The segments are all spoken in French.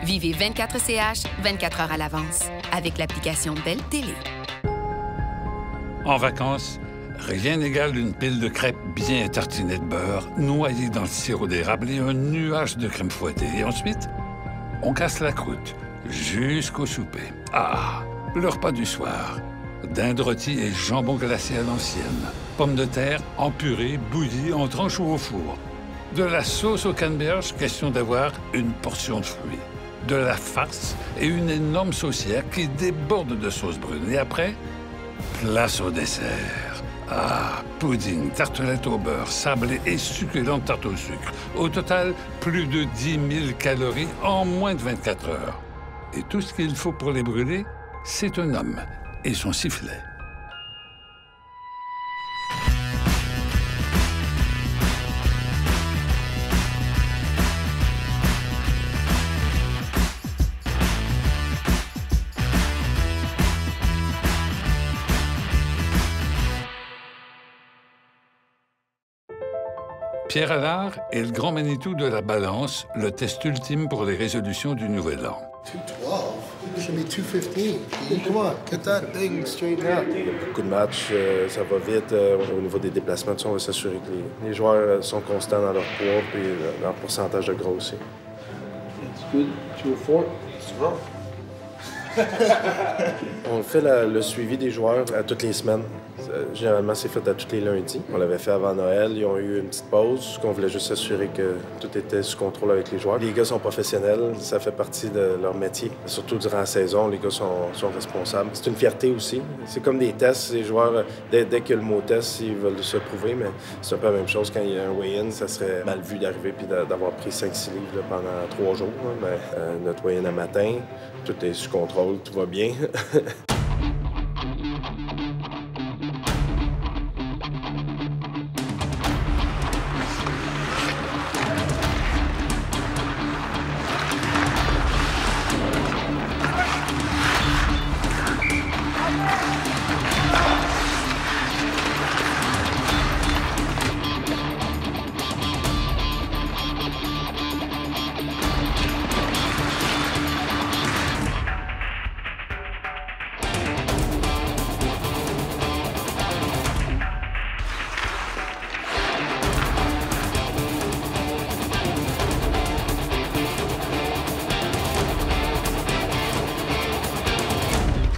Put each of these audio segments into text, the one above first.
Vivez 24CH 24 heures à l'avance avec l'application Belle Télé. En vacances, rien n'égale une pile de crêpes bien tartinée de beurre, noyée dans le sirop d'érable et un nuage de crème fouettée. Et ensuite, on casse la croûte jusqu'au souper. Ah, le repas du soir. Dinde rôtie et jambon glacé à l'ancienne. Pommes de terre en purée, bouillie, en tranches ou au four. De la sauce au canneberge, question d'avoir une portion de fruits. De la farce et une énorme saucière qui déborde de sauce brune. Et après, place au dessert. Ah, pudding, tartelette au beurre, sablé et succulente tarte au sucre. Au total, plus de 10 000 calories en moins de 24 heures. Et tout ce qu'il faut pour les brûler, c'est un homme et son sifflet. Pierre Allard est le grand Manitou de la balance, le test ultime pour les résolutions du Nouvel An. 212? It should be 215. Come on, get that thing straightened out. Il y a beaucoup de matchs, ça va vite. Au niveau des déplacements, on va s'assurer que les joueurs sont constants dans leur poids et leur pourcentage de gras aussi. It's good. 204. It's wrong. On fait le suivi des joueurs à toutes les semaines. Généralement, c'est fait à tous les lundis. On l'avait fait avant Noël. Ils ont eu une petite pause, qu'on voulait juste s'assurer que tout était sous contrôle avec les joueurs. Les gars sont professionnels, ça fait partie de leur métier. Surtout durant la saison, les gars sont responsables. C'est une fierté aussi. C'est comme des tests. Les joueurs, dès qu'il y a le mot test, ils veulent se prouver, mais c'est un peu la même chose quand il y a un weigh-in. Ça serait mal vu d'arriver puis d'avoir pris 5-6 livres là, pendant 3 jours. Mais notre weigh-in à matin, tout est sous contrôle, tout va bien.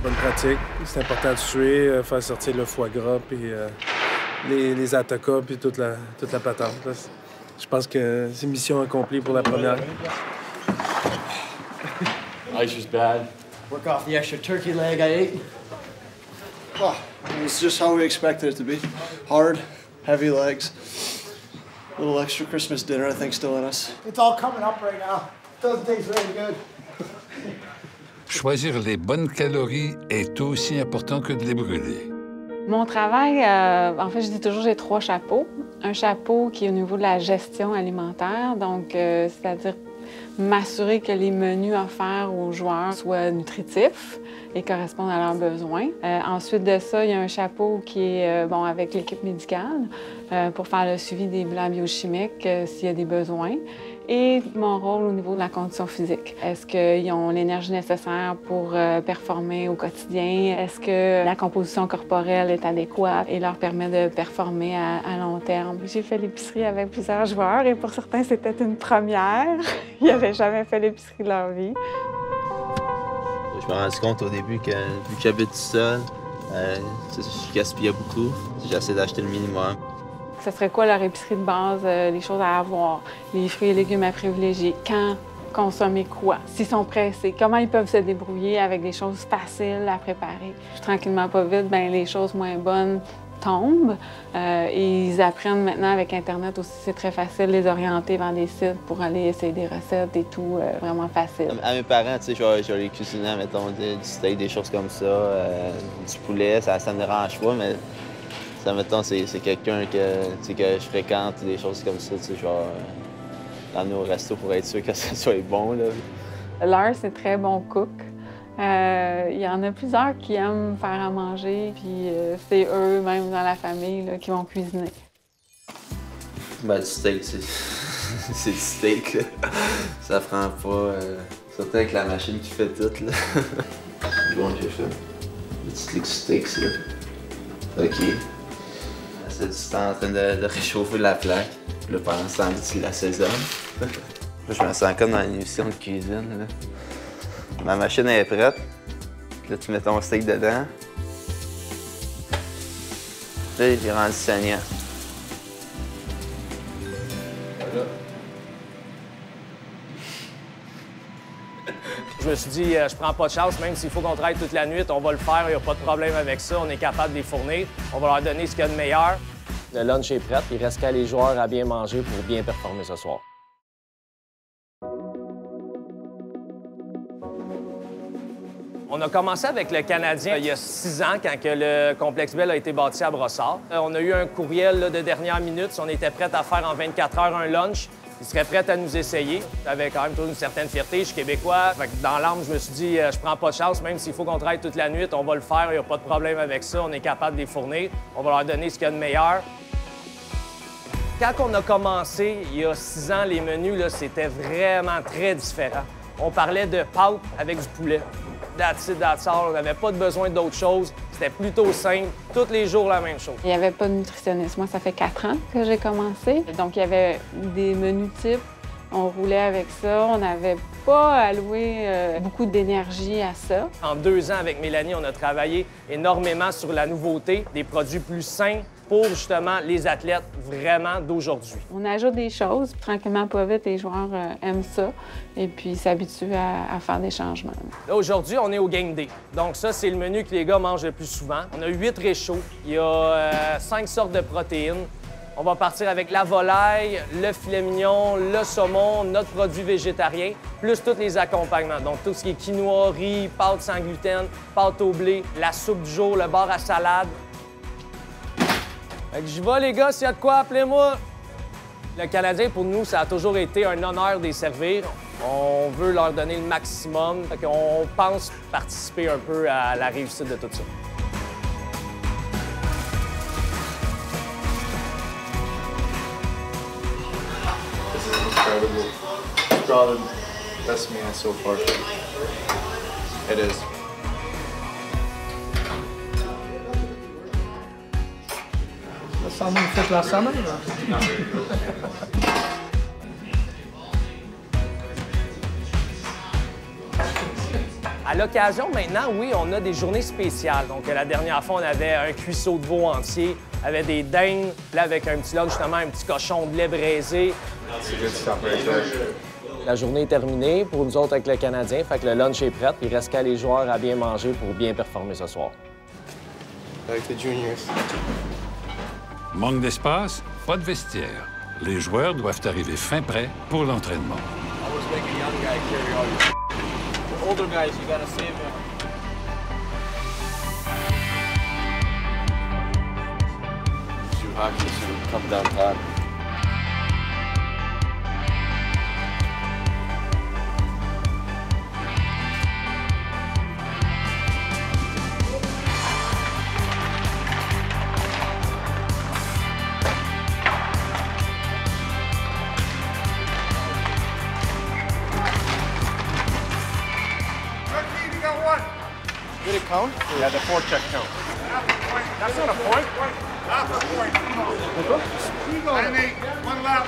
Bonne pratique. C'est important de suer, faire sortir le foie gras, puis les atacas, puis toute la patente. Là. Je pense que c'est mission accomplie pour la première. Ice was bad. Work off the extra turkey leg I ate. Oh, it's just how we expected it to be. Hard, heavy legs. A little extra Christmas dinner, I think, still in us. It's all coming up right now. Doesn't taste very good. Choisir les bonnes calories est aussi important que de les brûler. Mon travail, en fait, je dis toujours, j'ai 3 chapeaux. Un chapeau qui est au niveau de la gestion alimentaire, donc c'est-à-dire m'assurer que les menus offerts aux joueurs soient nutritifs et correspondent à leurs besoins. Ensuite de ça, il y a un chapeau qui est avec l'équipe médicale pour faire le suivi des bilans biochimiques s'il y a des besoins. Et mon rôle au niveau de la condition physique. Est-ce qu'ils ont l'énergie nécessaire pour performer au quotidien? Est-ce que la composition corporelle est adéquate et leur permet de performer à long terme? J'ai fait l'épicerie avec plusieurs joueurs et pour certains, c'était une première. Ils n'avaient jamais fait l'épicerie de leur vie. Je me suis rendu compte au début que, vu que j'habite tout seul, je gaspillais beaucoup. J'essaie d'acheter le minimum. Ce serait quoi leur épicerie de base, les choses à avoir, les fruits et légumes à privilégier, quand consommer quoi, s'ils sont pressés, comment ils peuvent se débrouiller avec des choses faciles à préparer. Tranquillement, pas vite, les choses moins bonnes tombent et ils apprennent maintenant avec Internet aussi, c'est très facile de les orienter vers des sites pour aller essayer des recettes et tout, vraiment facile. À mes parents, tu sais, je vais les cuisiner, mettons, du steak, des choses comme ça, du poulet, ça me dérange pas, mais ça, mettons, c'est quelqu'un que je fréquente, des choses comme ça, je vais l'emmener au resto pour être sûr que ça soit bon. Lars, c'est très bon cook. Il y en a plusieurs qui aiment faire à manger, puis c'est eux, même dans la famille, là, qui vont cuisiner. Du steak, c'est du steak. Là. Ça prend pas Surtout avec la machine qui fait tout, là. Bon, j'ai fait. Le petit lick sticks, là. OK. C'est du temps en train de réchauffer la plaque. Puis là, pendant ce temps-là, tu l'assaisonnes. Là, je me sens comme dans une émission de cuisine, là. Ma machine est prête. Là, tu mets ton steak dedans. Là, j'ai rendu saignant. Je me suis dit, je prends pas de chance, même s'il faut qu'on travaille toute la nuit, on va le faire, il n'y a pas de problème avec ça, on est capable de les fournir. On va leur donner ce qu'il y a de meilleur. Le lunch est prêt, il reste qu'à les joueurs à bien manger pour bien performer ce soir. On a commencé avec le Canadien il y a 6 ans, quand que le complexe Bell a été bâti à Brossard. On a eu un courriel là, de dernière minute, si on était prêt à faire en 24 heures un lunch. Ils seraient prêts à nous essayer. J'avais quand même toujours une certaine fierté, je suis québécois. Fait que dans l'âme, je me suis dit, je prends pas de chance, même s'il faut qu'on travaille toute la nuit, on va le faire, il n'y a pas de problème avec ça, on est capable de les fournir. On va leur donner ce qu'il y a de meilleur. Quand on a commencé, il y a 6 ans, les menus, là, c'était vraiment très différent. On parlait de pâtes avec du poulet. That's it, that's all. On n'avait pas besoin d'autre chose. C'était plutôt simple. Tous les jours, la même chose. Il n'y avait pas de nutritionniste. Moi, ça fait 4 ans que j'ai commencé. Donc, il y avait des menus types. On roulait avec ça. On n'avait pas alloué beaucoup d'énergie à ça. En 2 ans, avec Mélanie, on a travaillé énormément sur la nouveauté, des produits plus sains pour, justement, les athlètes vraiment d'aujourd'hui. On ajoute des choses. Tranquillement, pas vite, les joueurs aiment ça et puis s'habituent à faire des changements. Là, aujourd'hui, on est au Game Day. Donc ça, c'est le menu que les gars mangent le plus souvent. On a 8 réchauds. Il y a 5 sortes de protéines. On va partir avec la volaille, le filet mignon, le saumon, notre produit végétarien, plus tous les accompagnements. Donc, tout ce qui est quinoa, riz, pâtes sans gluten, pâtes au blé, la soupe du jour, le bar à salade. Fait que j'y vais, les gars, s'il y a de quoi, appelez-moi. Le Canadien, pour nous, ça a toujours été un honneur de les servir. On veut leur donner le maximum. Fait qu'on pense participer un peu à la réussite de tout ça. Incredible. Probably the best meal so far. It is. Ça semble fait la semaine, là. À l'occasion, maintenant, oui, on a des journées spéciales. Donc, la dernière fois, on avait un cuisseau de veau entier, avait des dindes, là, avec un petit lunch, justement, un petit cochon de lait braisé. La journée est terminée pour nous autres avec le Canadien, fait que le lunch est prêt. Il reste qu'à les joueurs à bien manger pour bien performer ce soir. Avec les juniors. Manque d'espace, pas de vestiaire. Les joueurs doivent arriver fin prêts pour l'entraînement. Older guys, you gotta save them. Do hockey, so come down top. Did it count? Yeah, the forecheck count. That's not a point. Half a point. 9-8, 1 lap.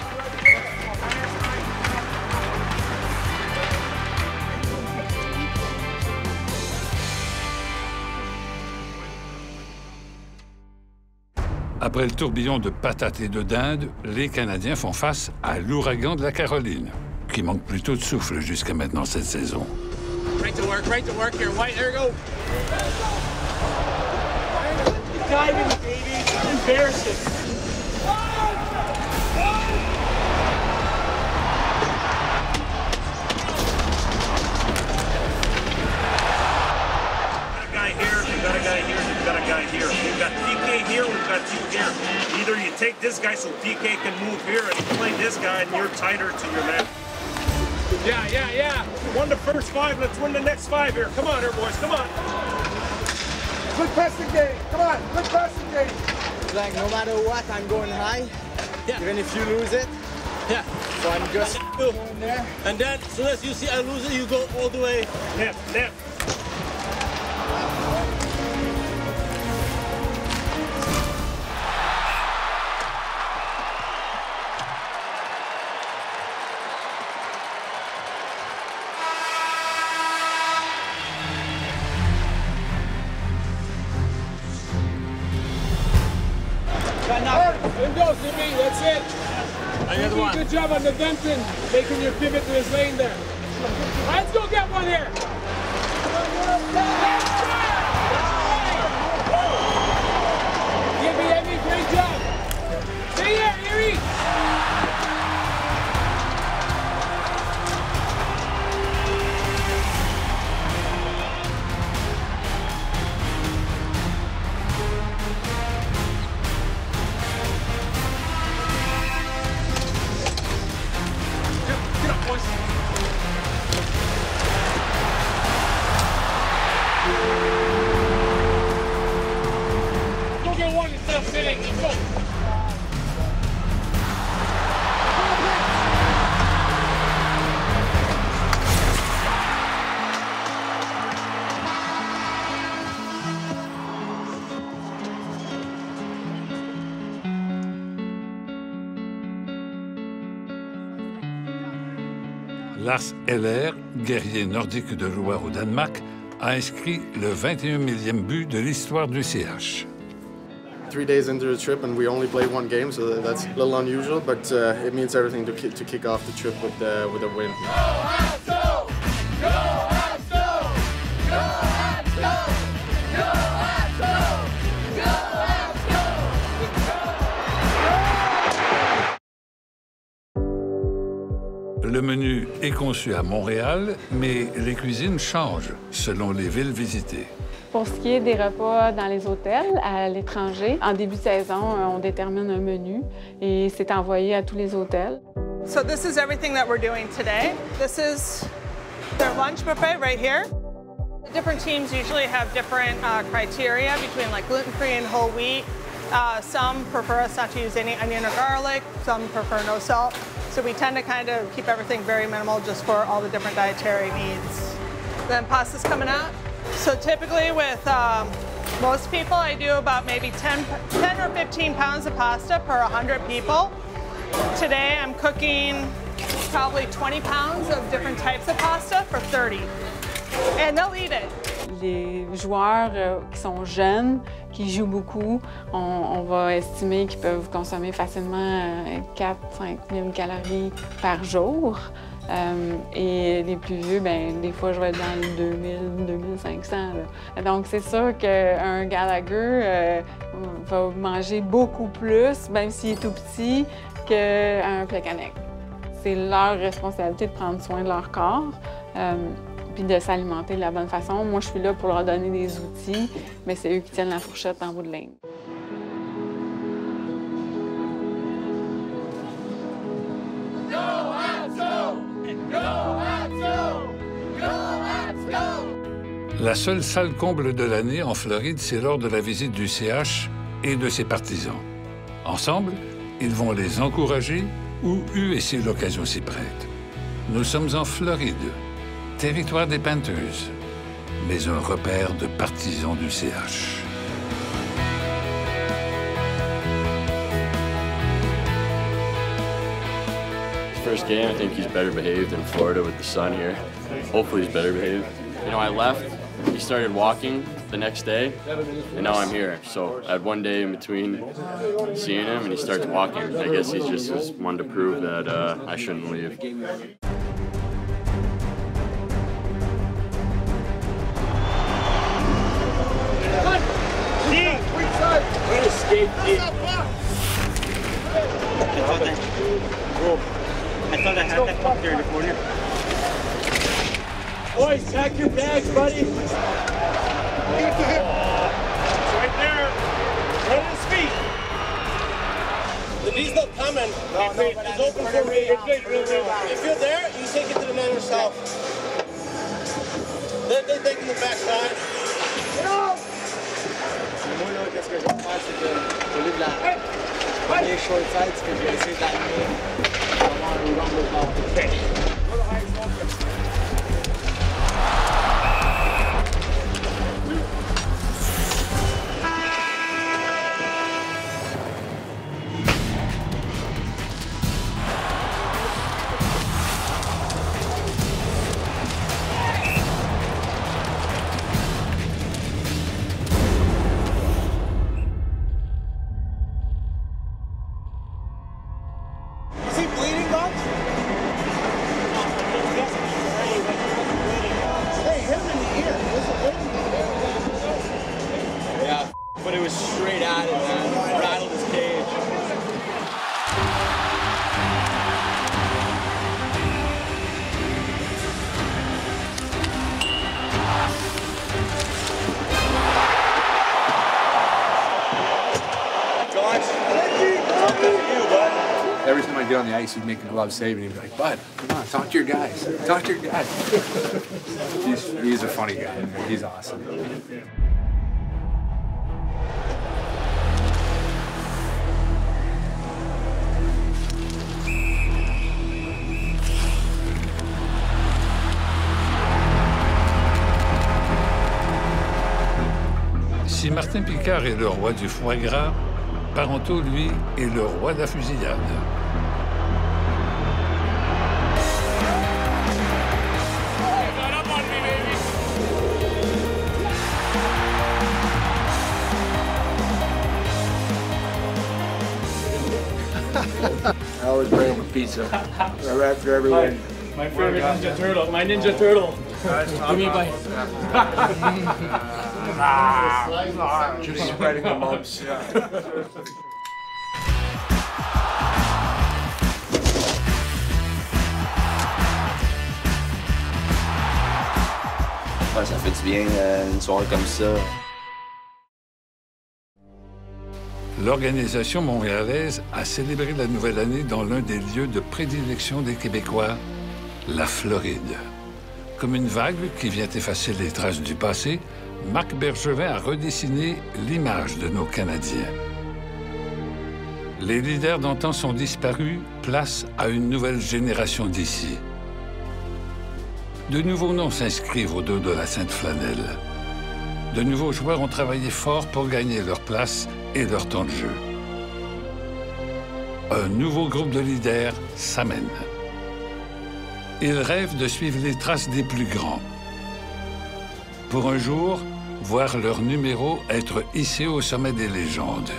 Après le tourbillon de patates et de dinde, les Canadiens font face à l'ouragan de la Caroline, qui manque plutôt de souffle jusqu'à maintenant cette saison. Right to work here. White, there you go. Diving, baby. Embarrassing. Got a guy here, we've got a guy here. We've got DK here, we've got you here. Either you take this guy so DK can move here, and you play this guy and you're tighter to your man. Yeah. Won the first 5, let's win the next 5 here. Come on here, boys, come on. Good passing game. Come on, good passing game. Like, no matter what, I'm going high. Yeah. Even if you lose it. Yeah. So I'm just and then as soon as you see I lose it, you go all the way. Left, left. Windows to me, that's it. Another one. Good job on the Denton, making your pivot to his lane there. Let's go get one here. Give me Emmy, great job. Stay there, Erie. Go get one instead of sitting. Let's go. Lars Eller, guerrier nordique de Loire au Danemark, a inscrit le 21 millième but de l'histoire du CH. 3 days into the trip and we only played one game, so that's a little unusual, but it means everything to kick off the trip with a win. Le menu est conçu à Montréal, mais les cuisines changent selon les villes visitées. Pour ce qui est des repas dans les hôtels à l'étranger, en début de saison, on détermine un menu et c'est envoyé à tous les hôtels. So this is everything that we're doing today. This is their lunch buffet right here. The different teams usually have different criteria between like gluten-free and whole wheat. Some prefer us not to use any onion or garlic. Some prefer no salt. So we tend to kind of keep everything very minimal just for all the different dietary needs. Then pasta's coming out. So typically with most people, I do about maybe 10 or 15 pounds of pasta per 100 people. Today I'm cooking probably 20 pounds of different types of pasta for 30. And they'll eat it. Les joueurs qui sont jeunes, qui jouent beaucoup, on va estimer qu'ils peuvent consommer facilement 4-5 000 calories par jour. Et les plus vieux, bien, des fois, je vais être dans les 2000-2500. Donc, c'est sûr qu'un Gallagher va manger beaucoup plus, même s'il est tout petit, qu'un Plekanec. C'est leur responsabilité de prendre soin de leur corps. Puis de s'alimenter de la bonne façon. Moi, je suis là pour leur donner des outils, mais c'est eux qui tiennent la fourchette en bout de ligne. La seule salle comble de l'année en Floride, c'est lors de la visite du CH et de ses partisans. Ensemble, ils vont les encourager ou eux, et si l'occasion s'y prête. Nous sommes en Floride, territoire des Panthers, mais un repère de partisans du CH. First game, I think he's better behaved in Florida with the sun here. Hopefully he's better behaved. You know, I left, he started walking the next day, and now I'm here. So I had 1 day in between seeing him, and he starts walking. I guess he's just wanted to prove that I shouldn't leave. I thought I had that puck there in the corner. Boys, pack your bags, buddy. It's right there. Right at his feet. The knee's not coming. It's open for me. If you're there, you take it to the man yourself. Then they take it to the backside. Moi, là, qu'est-ce que je vais faire, c'est que au lieu de la short side, ce que je vais essayer d'amener, But it was straight at him, man. Rattled his cage. Every time I get on the ice, he'd make a love save, and he'd be like, "Bud, come on, talk to your guys. Talk to your guys." He's a funny guy. He's awesome. Si Martin Picard est le roi du foie gras, Parenteau, lui, est le roi de la fusillade. I always bring him a pizza right after every win. My favorite Ninja Turtle. My Ninja Turtle. Give me a bite. Just spreading the mumps. Ouais, ça fait du bien une soirée comme ça. L'organisation montréalaise a célébré la nouvelle année dans l'un des lieux de prédilection des Québécois, la Floride. Comme une vague qui vient effacer les traces du passé, Marc Bergevin a redessiné l'image de nos Canadiens. Les leaders d'antan sont disparus, place à une nouvelle génération d'ici. De nouveaux noms s'inscrivent au dos de la Sainte Flanelle. De nouveaux joueurs ont travaillé fort pour gagner leur place et leur temps de jeu. Un nouveau groupe de leaders s'amène. Ils rêvent de suivre les traces des plus grands. Pour un jour, voir leur numéro être hissé au sommet des légendes.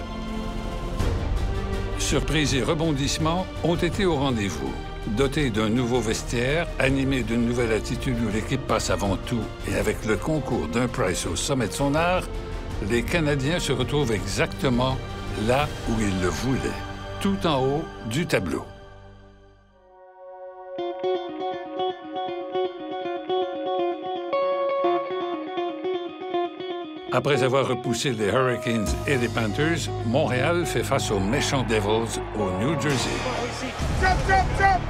Surprises et rebondissements ont été au rendez-vous. Dotés d'un nouveau vestiaire, animés d'une nouvelle attitude où l'équipe passe avant tout et avec le concours d'un Price au sommet de son art, les Canadiens se retrouvent exactement là où ils le voulaient, tout en haut du tableau. Après avoir repoussé les Hurricanes et les Panthers, Montréal fait face aux méchants Devils au New Jersey. Jump, jump, jump!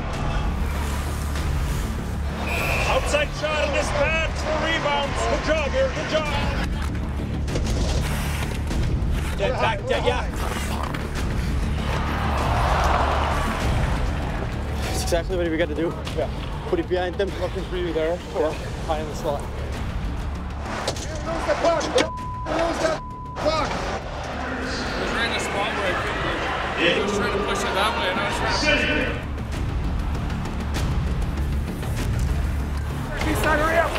Outside shot in this pad for rebounds. Good job here, good job. Dead back, dead, yeah. That's exactly what we got to do. Yeah. Put it behind them. Looking for you there. Yeah. High in the slot. Lose the puck. Lose the puck. I was trying to spot where I couldn't. I was trying to push it that way, and I was trying to push it. Hurry up.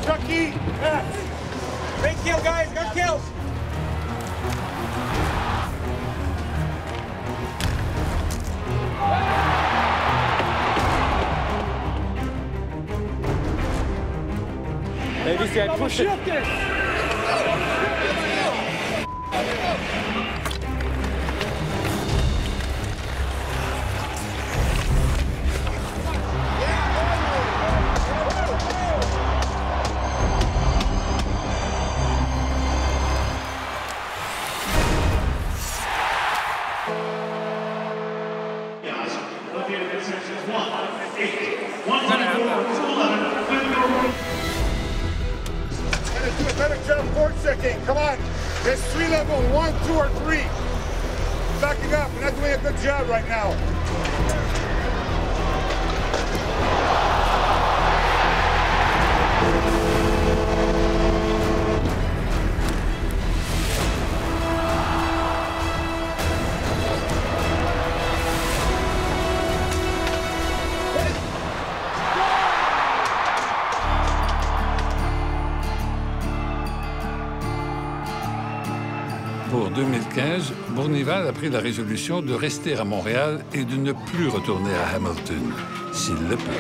Chucky! Great kill, guys. Got kills. Maybe see, I push it. backing. Come on. There's 3 levels, 1, 2, or 3. Backing up. You're not doing a good job right now. Pour 2015, Bournival a pris la résolution de rester à Montréal et de ne plus retourner à Hamilton, s'il le peut.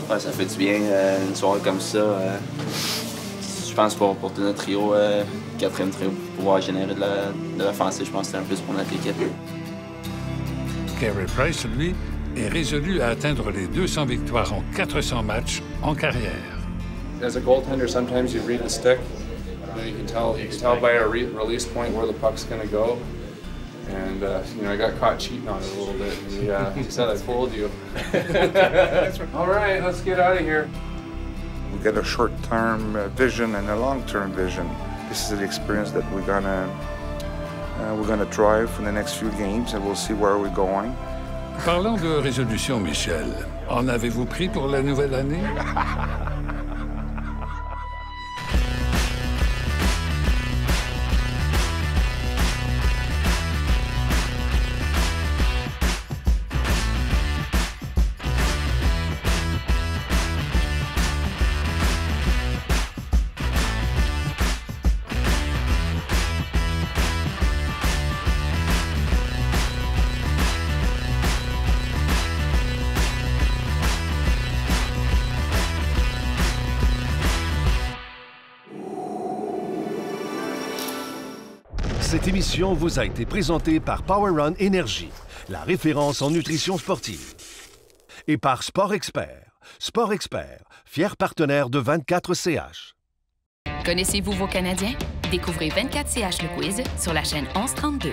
Ouais, ça fait du bien, une soirée comme ça. Je pense pour tout notre trio, 4e trio, pour pouvoir générer de l'offensive, je pense que c'est un plus pour notre équipe. Carey Price, lui, est résolu à atteindre les 200 victoires en 400 matchs en carrière. As a goaltender, sometimes you read the stick. You can tell by a release point where the puck's going to go. And, you know, I got caught cheating on it a little bit. And he said, I fooled you. All right, let's get out of here. We get a short-term vision and a long-term vision. This is the experience that we're gonna drive for the next few games, and we'll see where we're going. Parlons de résolution, Michel. En avez-vous pris pour la nouvelle année? Cette émission vous a été présentée par Power Run Énergie, la référence en nutrition sportive. Et par Sport Expert. Sport Expert, fier partenaire de 24CH. Connaissez-vous vos Canadiens? Découvrez 24CH le quiz sur la chaîne 1132.